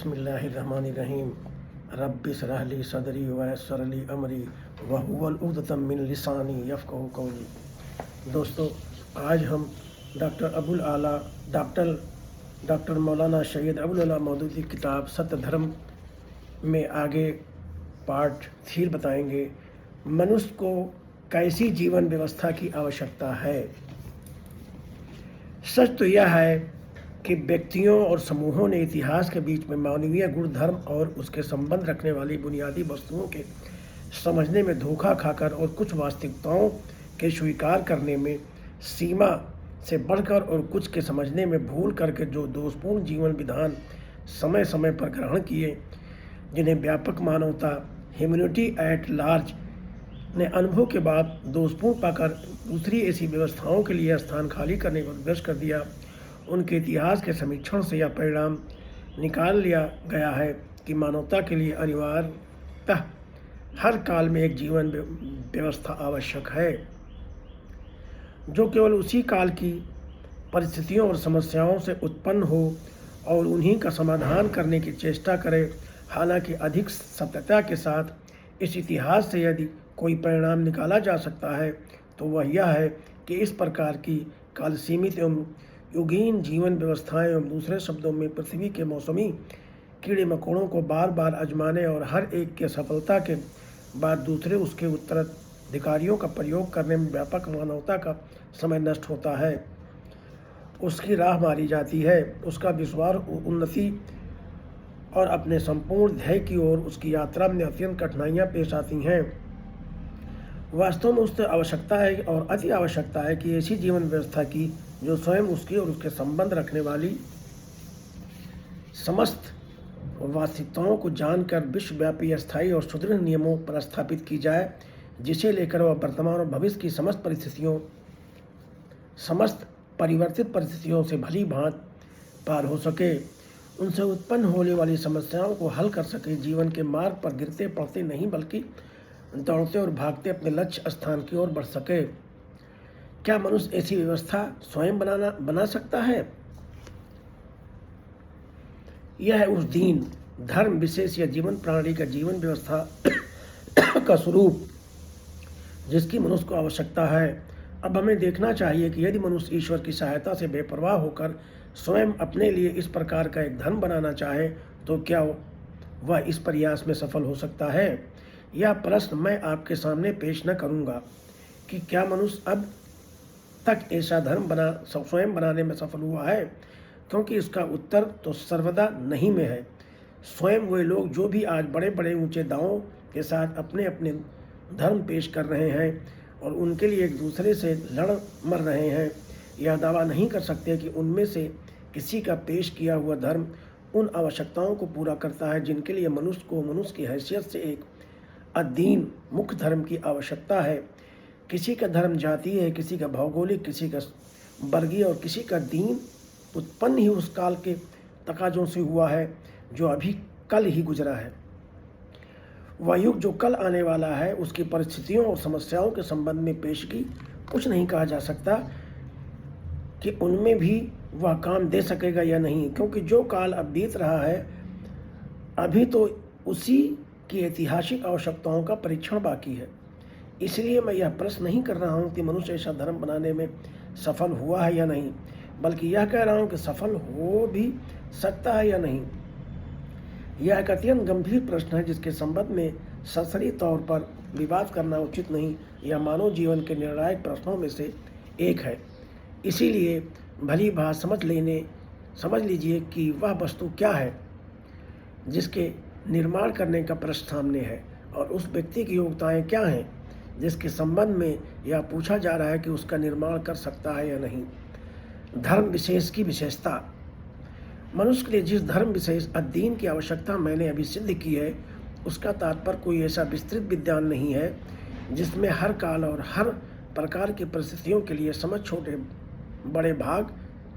बिस्मिल्लाहिर्रहमानिर्रहीम। रब्बि इश्रह ली सदरी वयस्सिर ली अमरी वहुवल उक़दतम मिन लिसानी यफ़क़हू क़ौली। दोस्तों, आज हम डॉक्टर अबुल आला डॉक्टर मौलाना सैयद अबुल आला मौदूदी की किताब सत्य धर्म में आगे पार्ट 3 बताएंगे। मनुष्य को कैसी जीवन व्यवस्था की आवश्यकता है। सच तो यह है कि व्यक्तियों और समूहों ने इतिहास के बीच में मानवीय गुण, धर्म और उसके संबंध रखने वाली बुनियादी वस्तुओं के समझने में धोखा खाकर और कुछ वास्तविकताओं के स्वीकार करने में सीमा से बढ़कर और कुछ के समझने में भूल करके जो दोषपूर्ण जीवन विधान समय समय पर ग्रहण किए, जिन्हें व्यापक मानवता ह्यूमैनिटी एट लार्ज ने अनुभव के बाद दोषपूर्ण पाकर दूसरी ऐसी व्यवस्थाओं के लिए स्थान खाली करने पर विवश कर दिया, उनके इतिहास के समीक्षण से यह परिणाम निकाल लिया गया है कि मानवता के लिए अनिवार्यतः हर काल में एक जीवन व्यवस्था आवश्यक है, जो केवल उसी काल की परिस्थितियों और समस्याओं से उत्पन्न हो और उन्हीं का समाधान करने की चेष्टा करे। हालांकि अधिक सत्यता के साथ इस इतिहास से यदि कोई परिणाम निकाला जा सकता है तो वह यह है कि इस प्रकार की काल सीमित एवं युगीन जीवन व्यवस्थाएं एवं दूसरे शब्दों में पृथ्वी के मौसमी कीड़े मकोड़ों को बार बार आजमाने और हर एक के सफलता के बाद दूसरे उसके उत्तराधिकारियों का प्रयोग करने में व्यापक मानवता का समय नष्ट होता है, उसकी राह मारी जाती है, उसका विश्वास उन्नति और अपने संपूर्ण ध्येय की ओर उसकी यात्रा में अत्यंत कठिनाइयाँ पेश आती हैं। वास्तव में उससे आवश्यकता है और अति आवश्यकता है कि ऐसी जीवन व्यवस्था की जो स्वयं उसकी और उसके संबंध रखने वाली समस्त वास्तविकताओं को जानकर विश्वव्यापी अस्थायी और सुदृढ़ नियमों पर स्थापित की जाए, जिसे लेकर वह वर्तमान और भविष्य की समस्त परिवर्तित परिस्थितियों से भली भांति पार हो सके, उनसे उत्पन्न होने वाली समस्याओं को हल कर सके, जीवन के मार्ग पर गिरते पड़ते नहीं बल्कि दौड़ते और भागते अपने लक्ष्य स्थान की ओर बढ़ सके। क्या मनुष्य ऐसी व्यवस्था स्वयं बना सकता है? यह है उस दीन, धर्म विशेष या जीवन प्रणाली का जीवन व्यवस्था का स्वरूप जिसकी मनुष्य को आवश्यकता है। अब हमें देखना चाहिए कि यदि मनुष्य ईश्वर की सहायता से बेपरवाह होकर स्वयं अपने लिए इस प्रकार का एक धर्म बनाना चाहे तो क्या वह इस प्रयास में सफल हो सकता है? यह प्रश्न मैं आपके सामने पेश न करूंगा कि क्या मनुष्य अब तक ऐसा धर्म स्वयं बनाने में सफल हुआ है, क्योंकि इसका उत्तर तो सर्वदा नहीं में है। स्वयं वे लोग जो भी आज बड़े बड़े ऊंचे दावों के साथ अपने अपने धर्म पेश कर रहे हैं और उनके लिए एक दूसरे से लड़ मर रहे हैं, यह दावा नहीं कर सकते कि उनमें से किसी का पेश किया हुआ धर्म उन आवश्यकताओं को पूरा करता है जिनके लिए मनुष्य को मनुष्य की हैसियत से एक अधीन मुख्य धर्म की आवश्यकता है। किसी का धर्म जातीय है, किसी का भौगोलिक, किसी का वर्गीय और किसी का दीन उत्पन्न ही उस काल के तकाजों से हुआ है जो अभी कल ही गुजरा है। वह युग जो कल आने वाला है उसकी परिस्थितियों और समस्याओं के संबंध में पेशगी कुछ नहीं कहा जा सकता कि उनमें भी वह काम दे सकेगा या नहीं, क्योंकि जो काल अब बीत रहा है अभी तो उसी की ऐतिहासिक आवश्यकताओं का परीक्षण बाकी है। इसलिए मैं यह प्रश्न नहीं कर रहा हूँ कि मनुष्य ऐसा धर्म बनाने में सफल हुआ है या नहीं, बल्कि यह कह रहा हूँ कि सफल हो भी सकता है या नहीं। यह एक अत्यंत गंभीर प्रश्न है जिसके संबंध में सरसरी तौर पर विवाद करना उचित नहीं। यह मानव जीवन के निर्णायक प्रश्नों में से एक है। इसीलिए भली बात समझ लीजिए कि वह वस्तु क्या है जिसके निर्माण करने का प्रश्न सामने है, और उस व्यक्ति की योग्यताएं क्या हैं जिसके संबंध में यह पूछा जा रहा है कि उसका निर्माण कर सकता है या नहीं। धर्म विशेष की विशेषता। मनुष्य के लिए जिस धर्म विशेष अध्ययन की आवश्यकता मैंने अभी सिद्ध की है, उसका तात्पर्य कोई ऐसा विस्तृत विज्ञान नहीं है जिसमें हर काल और हर प्रकार की परिस्थितियों के लिए समझ छोटे बड़े भाग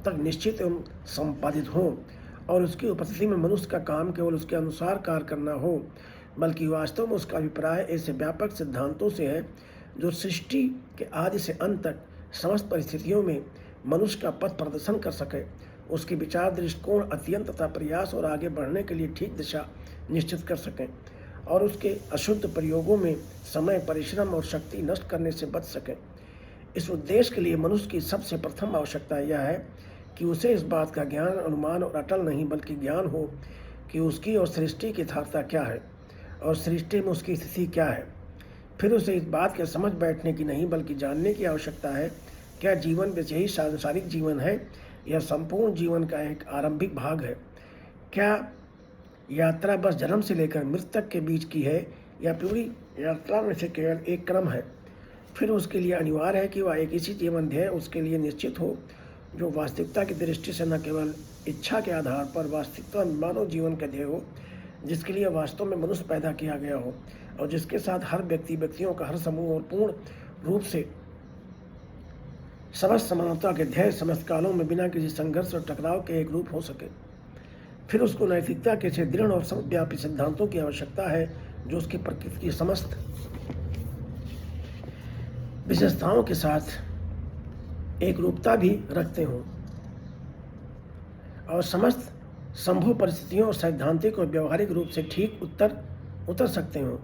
तक निश्चित एवं संपादित हो और उसकी उपस्थिति में मनुष्य का काम केवल उसके अनुसार कार्य करना हो, बल्कि वास्तव में उसका अभिप्राय ऐसे व्यापक सिद्धांतों से है जो सृष्टि के आदि से अंत तक समस्त परिस्थितियों में मनुष्य का पथ प्रदर्शन कर सके उसकी विचार दृष्टिकोण अत्यंत तथा प्रयास और आगे बढ़ने के लिए ठीक दिशा निश्चित कर सकें और उसके अशुद्ध प्रयोगों में समय, परिश्रम और शक्ति नष्ट करने से बच सकें। इस उद्देश्य के लिए मनुष्य की सबसे प्रथम आवश्यकता यह है कि उसे इस बात का ज्ञान, अनुमान और अटल नहीं बल्कि ज्ञान हो कि उसकी और सृष्टि की यथार्थता क्या है और सृष्टि में उसकी स्थिति क्या है। फिर उसे इस बात के समझ बैठने की नहीं बल्कि जानने की आवश्यकता है क्या जीवन बस यही सांसारिक जीवन है या संपूर्ण जीवन का एक आरंभिक भाग है। क्या यात्रा बस जन्म से लेकर मृत्यु तक के बीच की है या पूरी यात्रा में से केवल एक क्रम है। फिर उसके लिए अनिवार्य है कि वह एक ऐसी जीवन ध्येय उसके लिए निश्चित हो जो वास्तविकता की दृष्टि से न केवल इच्छा के आधार पर वास्तविकता मानव जीवन का ध्येय हो, जिसके लिए वास्तव में मनुष्य पैदा किया गया हो और जिसके साथ हर व्यक्तियों का हर समूह और पूर्ण रूप से समस्त समानता के ध्येय समस्त कालों में बिना किसी संघर्ष और टकराव के एक रूप हो सके। फिर उसको नैतिकता के से दृढ़ और सर्वव्यापी सिद्धांतों की आवश्यकता है जो उसकी प्रकृति की समस्त विशेषताओं के साथ एक रूपता भी रखते हों और समस्त संभव परिस्थितियों और सैद्धांतिक और व्यवहारिक रूप से ठीक उतर सकते हों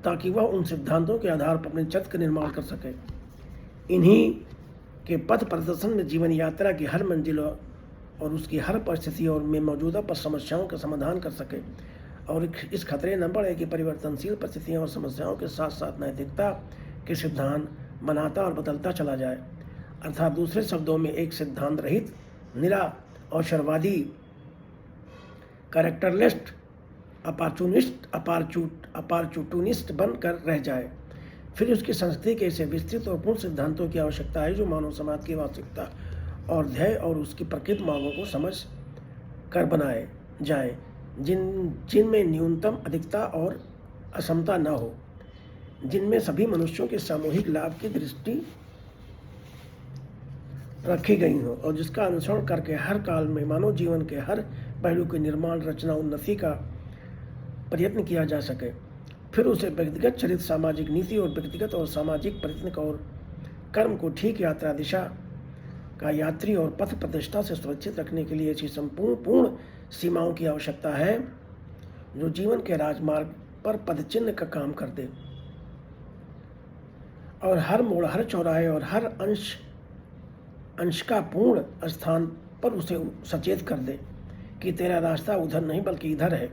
ताकि वह उन सिद्धांतों के आधार पर अपने चरित्र का निर्माण कर सके। इन्हीं के पथ प्रदर्शन में जीवन यात्रा की हर मंजिल और उसकी हर परिस्थिति और में मौजूदा पर समस्याओं का समाधान कर सके और इस खतरे न बढ़े कि परिवर्तनशील परिस्थितियों और समस्याओं के साथ साथ नैतिकता के सिद्धांत बनाता और बदलता चला जाए। अर्थात दूसरे शब्दों में एक सिद्धांत रहित निरा अवसरवादी कैरेक्टरलेस्ट अपॉर्चुनिस्ट बनकर रह जाए। फिर उसकी संस्कृति के ऐसे विस्तृत और पूर्ण सिद्धांतों की आवश्यकता है जो मानव समाज की वास्तविकता और ध्येय और उसकी प्रकृत मांगों को समझ कर बनाए जाए, जिनमें न्यूनतम अधिकता और असमता न हो, जिनमें सभी मनुष्यों के सामूहिक लाभ की दृष्टि रखी गई हो और जिसका अनुसरण करके हर काल में मानव जीवन के हर पहलू के निर्माण, रचना, उन्नति का प्रयत्न किया जा सके। फिर उसे व्यक्तिगत चरित्र, सामाजिक नीति और व्यक्तिगत और सामाजिक प्रयत्न और कर्म को ठीक यात्रा दिशा का यात्री और पथ प्रतिष्ठा से सुरक्षित रखने के लिए ऐसी संपूर्ण सीमाओं की आवश्यकता है जो जीवन के राजमार्ग पर पदचिन्ह का काम कर दे और हर मोड़, हर चौराहे और हर अंश का पूर्ण स्थान पर उसे सचेत कर दे कि तेरा रास्ता उधर नहीं बल्कि इधर है।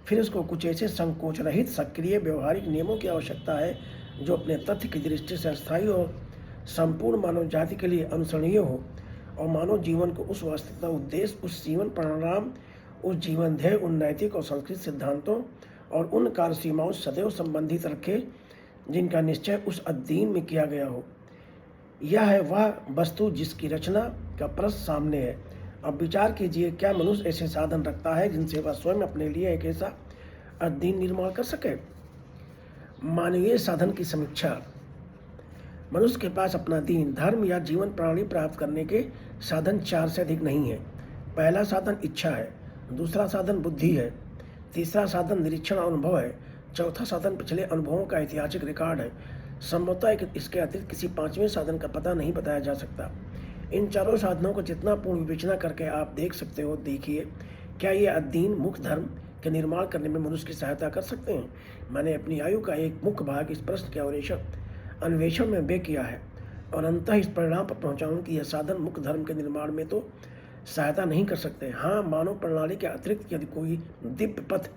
फिर उसको कुछ ऐसे संकोच रहित सक्रिय व्यवहारिक नियमों की आवश्यकता है जो अपने तथ्य की दृष्टि से अस्थायी और संपूर्ण मानव जाति के लिए अनुसरणीय हो और मानव जीवन को उस वास्तविकता, उद्देश्य, उस जीवन परिणाम, उस जीवन ध्येय, उन नैतिक और सांस्कृतिक सिद्धांतों और उन कार्य सीमाओं से सदैव संबंधित रखे जिनका निश्चय उस अध्ययन में किया गया हो। यह है वह वस्तु जिसकी रचना का प्रश्न सामने है। अब विचार कीजिए, क्या मनुष्य ऐसे साधन रखता है जिनसे वह स्वयं अपने लिए एक ऐसा अध्ययन निर्माण कर सके? मानवीय साधन की समीक्षा। मनुष्य के पास अपना दीन, धर्म या जीवन प्रणाली प्राप्त करने के साधन 4 से अधिक नहीं है। पहला साधन इच्छा है, दूसरा साधन बुद्धि है, तीसरा साधन निरीक्षण अनुभव है, चौथा साधन पिछले अनुभवों का ऐतिहासिक रिकॉर्ड है। संभवतः इसके अतिरिक्त किसी 5वें साधन का पता नहीं बताया जा सकता। इन चारों साधनों को जितना पूर्ण विवेचना करके आप देख सकते हो, देखिए क्या ये अध्ययन मुख्य धर्म के निर्माण करने में मनुष्य की सहायता कर सकते हैं। मैंने अपनी आयु का एक मुख्य भाग इस प्रश्न के अन्वेषण में व्यय किया है और अंततः इस परिणाम पर पहुंचाऊं कि यह साधन मुख्य धर्म के निर्माण में तो सहायता नहीं कर सकते। हाँ, मानव प्रणाली के अतिरिक्त यदि कोई दिव्य पथ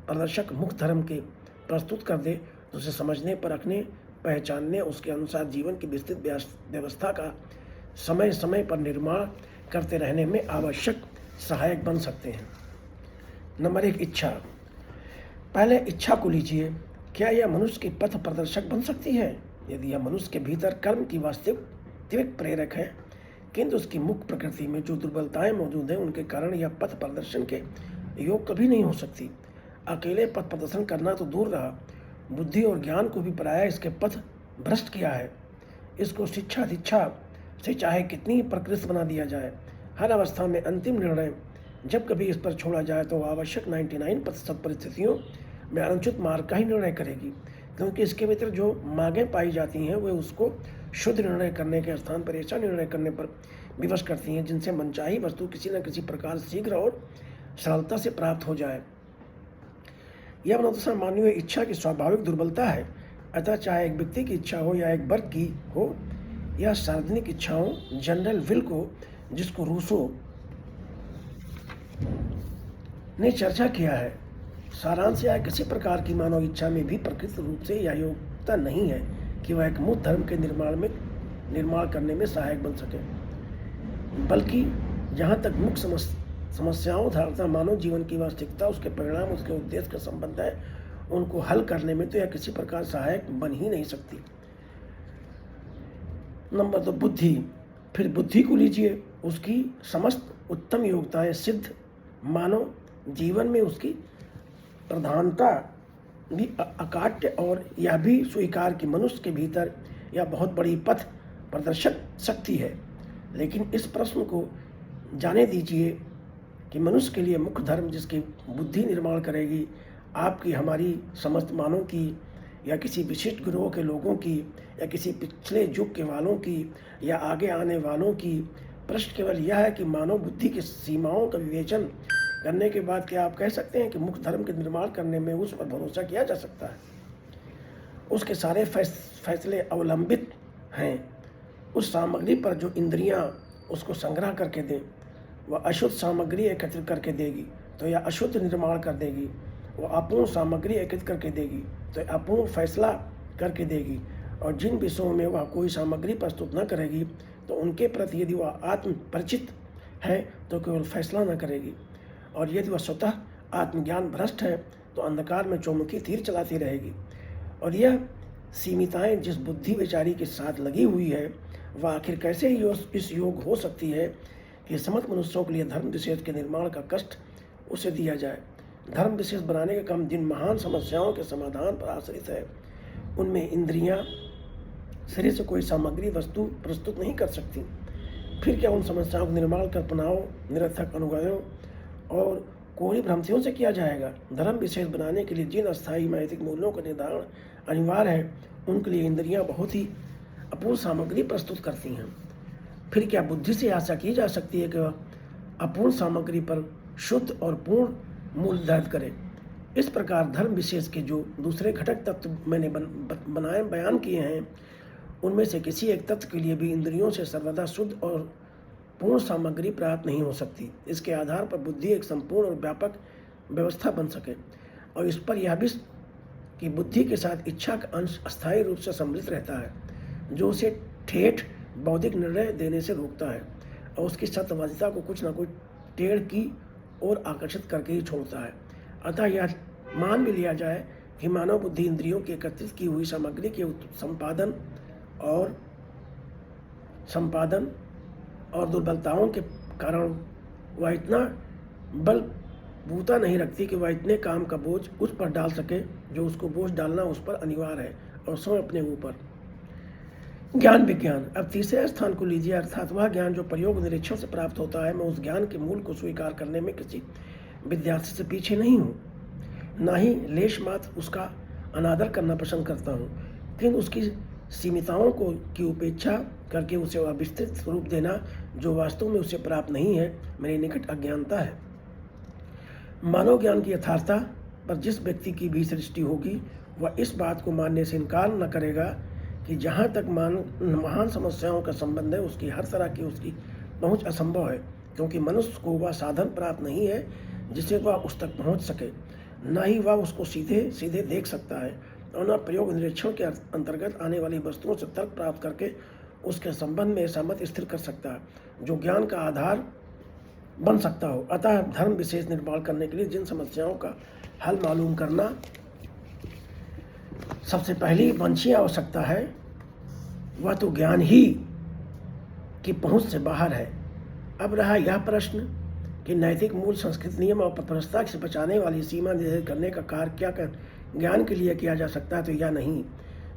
प्रदर्शक मुख्य धर्म के प्रस्तुत कर दे तो उसे समझने, परखने, पहचानने, उसके अनुसार जीवन की विस्तृत व्यवस्था का समय समय पर निर्माण करते रहने में आवश्यक सहायक बन सकते हैं। नंबर 1, इच्छा। पहले इच्छा को लीजिए। क्या यह मनुष्य की पथ प्रदर्शक बन सकती है? यदि यह मनुष्य के भीतर कर्म की वास्तविक प्रेरक है, किंतु उसकी मुख्य प्रकृति में जो दुर्बलताएं मौजूद हैं उनके कारण यह पथ प्रदर्शन के योग कभी नहीं हो सकती। अकेले पथ प्रदर्शन करना तो दूर रहा, बुद्धि और ज्ञान को भी पराया इसके पथ भ्रष्ट किया है। इसको शिक्षा दीक्षा से चाहे कितनी प्रकृष्ट बना दिया जाए, हर अवस्था में अंतिम निर्णय जब कभी इस पर छोड़ा जाए तो आवश्यक 99% परिस्थितियों में अनुचित मार्ग का ही निर्णय करेगी, क्योंकि इसके भीतर जो मांगें पाई जाती हैं वे उसको शुद्ध निर्णय करने के स्थान पर ऐसा निर्णय करने पर विवश करती हैं, जिनसे मनचाही वस्तु किसी न किसी प्रकार शीघ्र और सरलता से प्राप्त हो जाए। यह मनोदशा मानवीय इच्छा की स्वाभाविक दुर्बलता है। अतः चाहे एक व्यक्ति की इच्छा हो या एक वर्ग की हो या सार्वजनिक इच्छाओं, जनरल विल को, जिसको रूसो ने चर्चा किया है, सारांश या किसी प्रकार की मानव इच्छा में भी प्रकृति रूप से यह योग्यता नहीं है कि वह एक मुक्त धर्म के निर्माण करने में सहायक बन सके, बल्कि जहाँ तक मुख्य समस्याओं धारणा मानव जीवन की वास्तविकता, उसके परिणाम, उसके उद्देश्य का संबंध है, उनको हल करने में तो यह किसी प्रकार सहायक बन ही नहीं सकती। नंबर 2, बुद्धि। फिर बुद्धि को लीजिए, उसकी समस्त उत्तम योग्यताएं सिद्ध मानव जीवन में उसकी प्रधानता भी अकाट्य और यह भी स्वीकार कि मनुष्य के भीतर यह बहुत बड़ी पथ प्रदर्शक शक्ति है। लेकिन इस प्रश्न को जाने दीजिए कि मनुष्य के लिए मुख्य धर्म जिसकी बुद्धि निर्माण करेगी, आपकी, हमारी, समस्त मानव की या किसी विशिष्ट गिरोह के लोगों की या किसी पिछले युग के वालों की या आगे आने वालों की, प्रश्न केवल यह है कि मानव बुद्धि की सीमाओं का विवेचन करने के बाद क्या आप कह सकते हैं कि मुख्य धर्म के निर्माण करने में उस पर भरोसा किया जा सकता है? उसके सारे फैसले अवलंबित हैं उस सामग्री पर जो इंद्रियां उसको संग्रह करके दें। वह अशुद्ध सामग्री एकत्रित करके देगी तो यह अशुद्ध निर्माण कर देगी, वह अपूर्ण सामग्री एकत्रित करके देगी तो अपूर्ण फैसला करके देगी, और जिन विषयों में वह कोई सामग्री प्रस्तुत न करेगी तो उनके प्रति यदि वह आत्म परिचित है तो केवल फैसला न करेगी, और यदि वह स्वतः आत्मज्ञान भ्रष्ट है तो अंधकार में चौमुखी तीर चलाती रहेगी। और यह सीमिताएं जिस बुद्धि विचारी के साथ लगी हुई है, वह आखिर कैसे इस योग हो सकती है कि समस्त मनुष्यों के लिए धर्म विशेष के निर्माण का कष्ट उसे दिया जाए। धर्म विशेष बनाने का काम जिन महान समस्याओं के समाधान पर आश्रित है, उनमें इंद्रियां शरीर से कोई सामग्री वस्तु प्रस्तुत नहीं कर सकती। फिर क्या उन समस्याओं का निर्माण कल्पनाओं, निरर्थक अनुगयों और कोरी भ्रांतियों से किया जाएगा? धर्म विशेष बनाने के लिए जिन अस्थायी नैतिक मूल्यों का निर्धारण अनिवार्य है, उनके लिए इंद्रियां बहुत ही अपूर्ण सामग्री प्रस्तुत करती हैं। फिर क्या बुद्धि से आशा की जा सकती है कि वह अपूर्ण सामग्री पर शुद्ध और पूर्ण मूल्य निर्धारित करे? इस प्रकार धर्म विशेष के जो दूसरे घटक तत्व मैंने बयान किए हैं, उनमें से किसी एक तत्व के लिए भी इंद्रियों से सर्वदा शुद्ध और पूर्ण सामग्री प्राप्त नहीं हो सकती। इसके आधार पर बुद्धि एक संपूर्ण और व्यापक व्यवस्था बन सके, और इस पर यह भी कि बुद्धि के साथ इच्छा का अंश अस्थायी रूप से सम्मिलित रहता है, जो उसे ठेठ बौद्धिक निर्णय देने से रोकता है और उसकी सत्यवादिता को कुछ न कुछ टेढ़ की ओर आकर्षित करके ही छोड़ता है। अतः यह मान भी लिया जाए कि मानव बुद्धि इंद्रियों की एकत्रित की हुई सामग्री के संपादन और दुर्बलताओं के कारण वह इतना बलबूता नहीं रखती कि वह इतने काम का बोझ उस पर डाल सके जो उसको बोझ डालना उस पर अनिवार्य है, और स्वयं अपने ऊपर। ज्ञान विज्ञान। अब तीसरे स्थान को लीजिए, अर्थात वह ज्ञान जो प्रयोग निरीक्षण से प्राप्त होता है। मैं उस ज्ञान के मूल को स्वीकार करने में किसी विद्यार्थी से पीछे नहीं हूँ, ना ही लेश मात्र उसका अनादर करना पसंद करता हूँ, लेकिन उसकी सीमिताओं की उपेक्षा करके उसे वह विस्तृत स्वरूप देना जो वास्तव में उसे प्राप्त नहीं है, मेरी निकट अज्ञानता है। मानव ज्ञान की यथार्थता पर जिस व्यक्ति की भी दृष्टि होगी, वह इस बात को मानने से इनकार न करेगा कि जहाँ तक महान समस्याओं का संबंध है, उसकी हर तरह की उसकी पहुँच असंभव है, क्योंकि मनुष्य को वह साधन प्राप्त नहीं है जिससे वह उस तक पहुँच सके, न ही वह उसको सीधे सीधे देख सकता है, और न प्रयोग निरीक्षण के अंतर्गत आने वाली वस्तुओं से तर्क प्राप्त करके उसके संबंध में ऐसा मत स्थिर कर सकता है जो ज्ञान का आधार बन सकता हो। अतः धर्म विशेष निर्माण करने के लिए जिन समस्याओं का हल मालूम करना सबसे पहली वांछनीय आवश्यकता है, वह तो ज्ञान ही की पहुंच से बाहर है। अब रहा यह प्रश्न कि नैतिक मूल, संस्कृत नियम और पथभ्रष्टता से बचाने वाली सीमा निर्धारित करने का कार्य क्या ज्ञान के लिए किया जा सकता है तो या नहीं,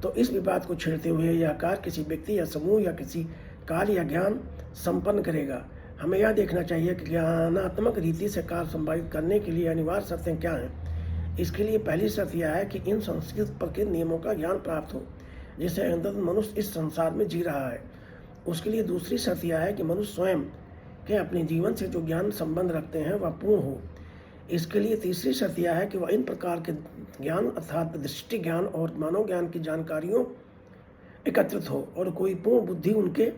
तो इस विवाद को छेड़ते हुए यह कार्य किसी व्यक्ति या समूह या किसी काल या ज्ञान संपन्न करेगा। हमें यह देखना चाहिए कि ज्ञानात्मक रीति से कार्य संपादित करने के लिए अनिवार्य शर्तें क्या हैं। इसके लिए पहली शर्त यह है कि इन संस्कृत प्रकृति नियमों का ज्ञान प्राप्त हो, जिससे अंततः मनुष्य इस संसार में जी रहा है उसके लिए दूसरी शर्त यह है कि मनुष्य स्वयं के अपने जीवन से जो ज्ञान संबंध रखते हैं वह पूर्ण हो। इसके लिए तीसरी शर्त यह है कि वह इन प्रकार के ज्ञान अर्थात दृष्टि ज्ञान और मानव ज्ञान की जानकारियों एकत्रित हो और कोई पूर्ण बुद्धि उनके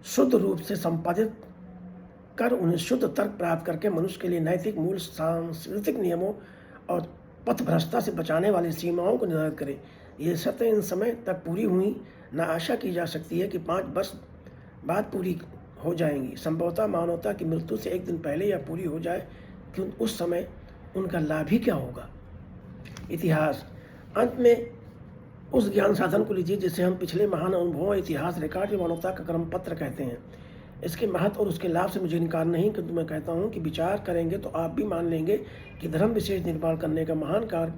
शुद्ध रूप से संपादित कर उन्हें शुद्ध तर्क प्राप्त करके मनुष्य के लिए नैतिक मूल सांस्कृतिक नियमों और पथभ्रष्टता से बचाने वाली सीमाओं को निर्धारित करे। ये शर्तें इन समय तक पूरी हुई न आशा की जा सकती है कि 5 वर्ष बाद पूरी हो जाएंगी। संभवतः मानवता की मृत्यु से एक दिन पहले यह पूरी हो जाए कि उस समय उनका लाभ ही क्या होगा। इतिहास। अंत में उस ज्ञान साधन को लीजिए जिसे हम पिछले महान अनुभवों, इतिहास, रिकॉर्ड या मानवता का क्रम पत्र कहते हैं। इसके महत्व और उसके लाभ से मुझे इनकार नहीं, किंतु मैं कहता हूँ कि विचार करेंगे तो आप भी मान लेंगे कि धर्म विशेष निर्माण करने का महान कार्य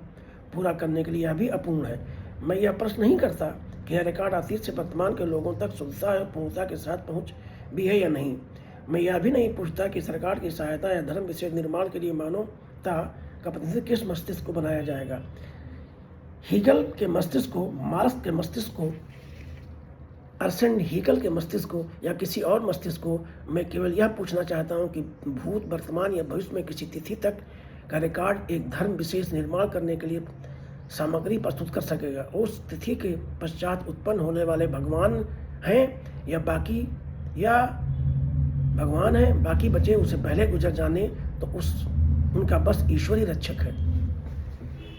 पूरा करने के लिए यह भी अपूर्ण है। मैं यह प्रश्न नहीं करता कि यह रिकॉर्ड अतीत से वर्तमान के लोगों तक शुद्धता और पूर्णता के साथ पहुँच भी है या नहीं। मैं यह भी नहीं पूछता कि सरकार की सहायता या धर्म विशेष निर्माण के लिए मानवता का प्रतिनिधित्व किस मस्तिष्क को बनाया जाएगा, हीगल के मस्तिष्क को, मार्क्स के मस्तिष्क को, अर्सेन हीगल के मस्तिष्क को या किसी और मस्तिष्क को। मैं केवल यह पूछना चाहता हूँ कि भूत, वर्तमान या भविष्य में किसी तिथि तक का रिकॉर्ड एक धर्म विशेष निर्माण करने के लिए सामग्री प्रस्तुत कर सकेगा। उस तिथि के पश्चात उत्पन्न होने वाले भगवान हैं या भगवान हैं, बाकी बचे उसे पहले गुजर जाने तो उनका बस ईश्वरी रक्षक है।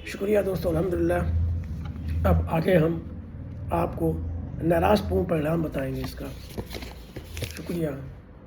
शुक्रिया दोस्तों, अल्हम्दुलिल्लाह। अब आगे हम आपको नाराजपूर्ण परिणाम बताएंगे इसका। शुक्रिया।